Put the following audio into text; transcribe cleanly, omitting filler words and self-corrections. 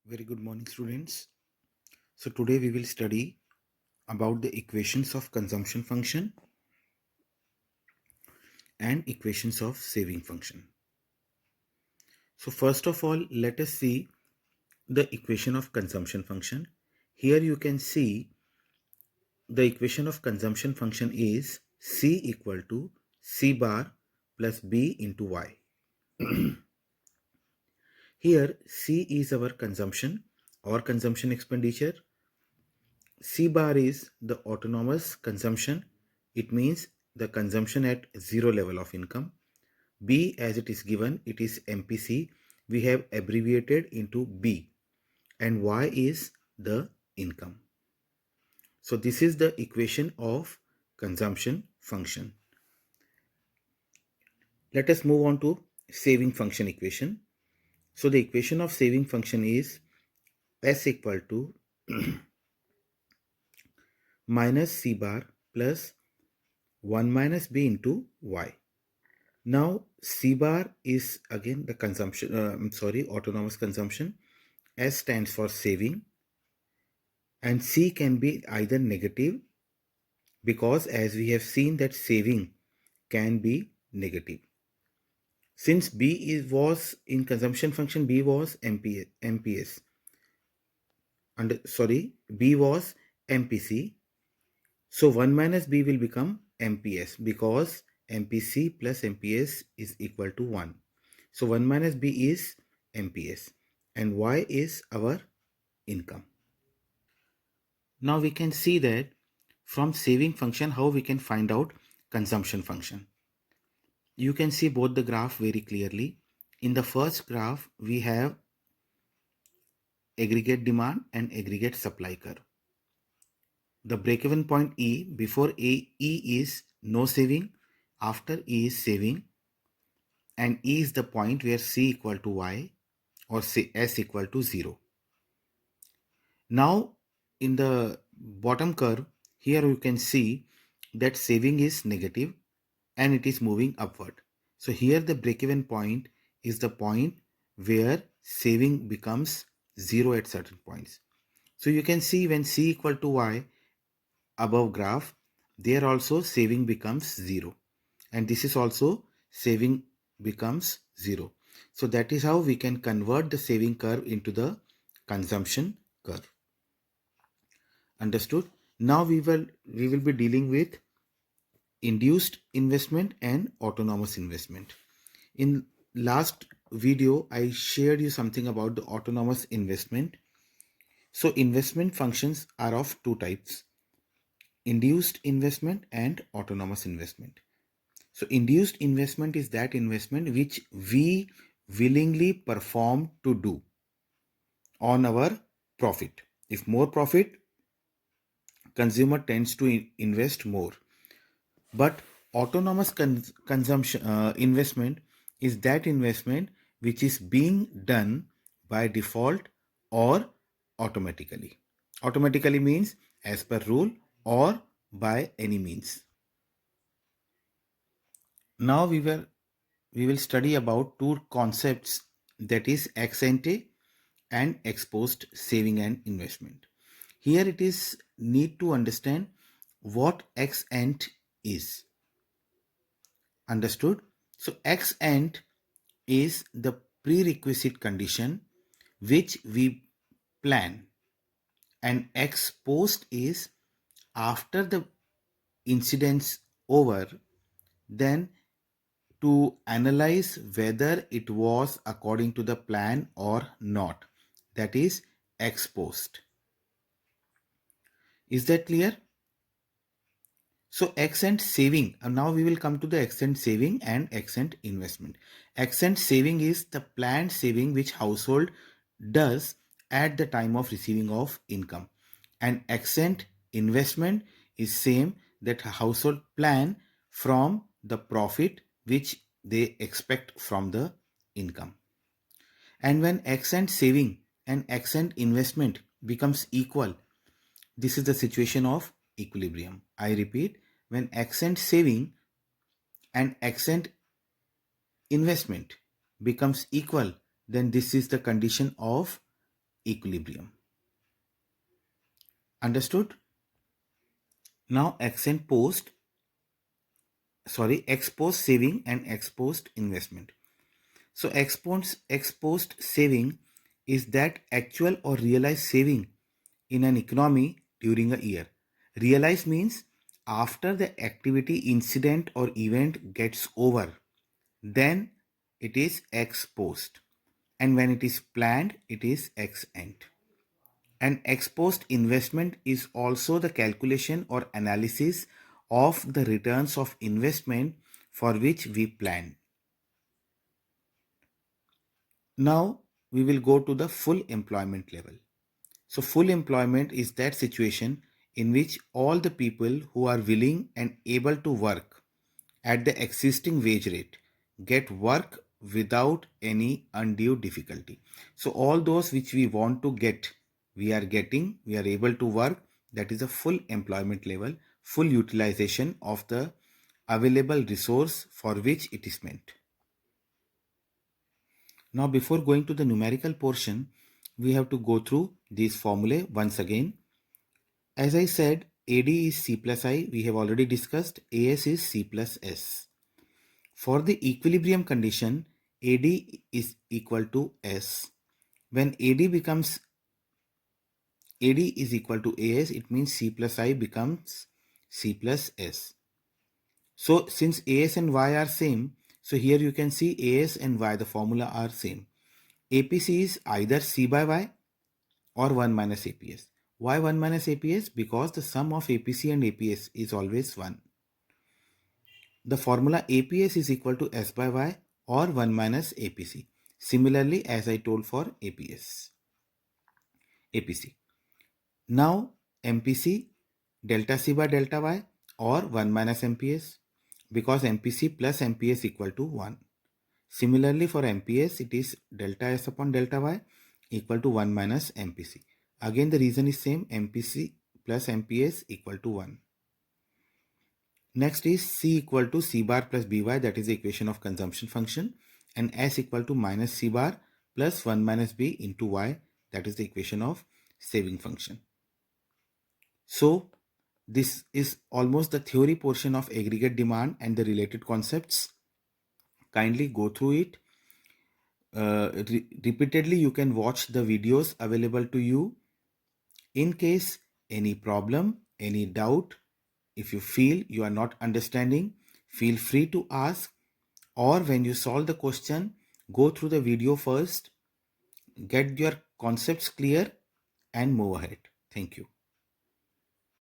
Very good morning, students. So today we will study about the equations of consumption function and equations of saving function. So first of all, let us see the equation of consumption function. Here you can see the equation of consumption function is C equal to C bar plus B into Y. Here C is our consumption or consumption expenditure. C bar is the autonomous consumption. It means the consumption at zero level of income. B, as it is given, it is MPC. We have abbreviated into B. And Y is the income. So this is the equation of consumption function. Let us move on to saving function equation. So the equation of saving function is S equal to minus C bar plus 1 minus B into Y. Now C bar is again the consumption, autonomous consumption. S stands for saving, and C can be either negative, because as we have seen that saving can be negative. Since was in consumption function, B was MPS, and B was MPC. So 1 minus B will become MPS because MPC plus MPS is equal to 1. So 1 minus B is MPS and Y is our income. Now we can see that from saving function how we can find out consumption function. You can see both the graph very clearly. In the first graph we have aggregate demand and aggregate supply curve. The break-even point E, before E is no saving, after E is saving, and E is the point where C equal to Y or S equal to 0. Now in the bottom curve, here you can see that saving is negative and it is moving upward. So here the break-even point is the point where saving becomes 0 at certain points. So you can see when C equal to Y above graph, there also saving becomes 0, and this is also saving becomes 0. So that is how we can convert the saving curve into the consumption curve. Understood? Now we will be dealing with induced investment and autonomous investment. In last video I shared you something about the autonomous investment. So investment functions are of two types: induced investment and autonomous investment. So induced investment is that investment which we willingly perform to do on our profit. If more profit, consumer tends to invest more. But autonomous consumption investment is that investment which is being done by default or automatically. Automatically means as per rule or by any means. Now we will study about two concepts, that is ex ante and ex post saving and investment. Here it is need to understand what ex ante is. Understood? So ex ante is the prerequisite condition which we plan, and ex post is after the incidents over, then to analyze whether it was according to the plan or not. That is ex post. Is that clear? So ex ante saving, and now we will come to the ex ante saving and ex ante investment. Ex ante saving is the planned saving which household does at the time of receiving of income, and ex ante investment is same, that household plan from the profit which they expect from the income. And when ex ante saving and ex ante investment becomes equal, this is the situation of equilibrium. I repeat, when ex ante saving and ex ante investment becomes equal, then this is the condition of equilibrium. Understood? Now ex post saving and ex post investment. So ex post saving is that actual or realized saving in an economy during a year. Realized means after the activity, incident or event gets over, then it is ex post. And when it is planned, it is ex ante. An ex post investment is also the calculation or analysis of the returns of investment for which we plan. Now we will go to the full employment level. So full employment is that situation in which all the people who are willing and able to work at the existing wage rate get work without any undue difficulty. So all those which we want to get, we are getting, we are able to work. That is a full employment level, full utilization of the available resource for which it is meant. Now, before going to the numerical portion, we have to go through these formulae once again. As I said, AD is C plus I, we have already discussed. AS is C plus S. For the equilibrium condition, AD is equal to S. When AD is equal to AS, it means C plus I becomes C plus S. So since AS and Y are same, so here you can see AS and Y, the formula are same. APC is either C by Y or 1 minus APS. Why 1 minus APS? Because the sum of APC and APS is always 1. The formula APS is equal to S by Y or 1 minus APC. Similarly, as I told for APC. Now, MPC delta C by delta Y or 1 minus MPS, because MPC plus MPS equal to 1. Similarly, for MPS, it is delta S upon delta Y equal to 1 minus MPC. Again, the reason is same, MPC plus MPS equal to 1. Next is C equal to C bar plus BY, that is the equation of consumption function, and S equal to minus C bar plus 1 minus B into Y, that is the equation of saving function. So this is almost the theory portion of aggregate demand and the related concepts. Kindly go through it. Repeatedly you can watch the videos available to you. In case any problem, any doubt, if you feel you are not understanding, feel free to ask, or when you solve the question, go through the video first, get your concepts clear and move ahead. Thank you.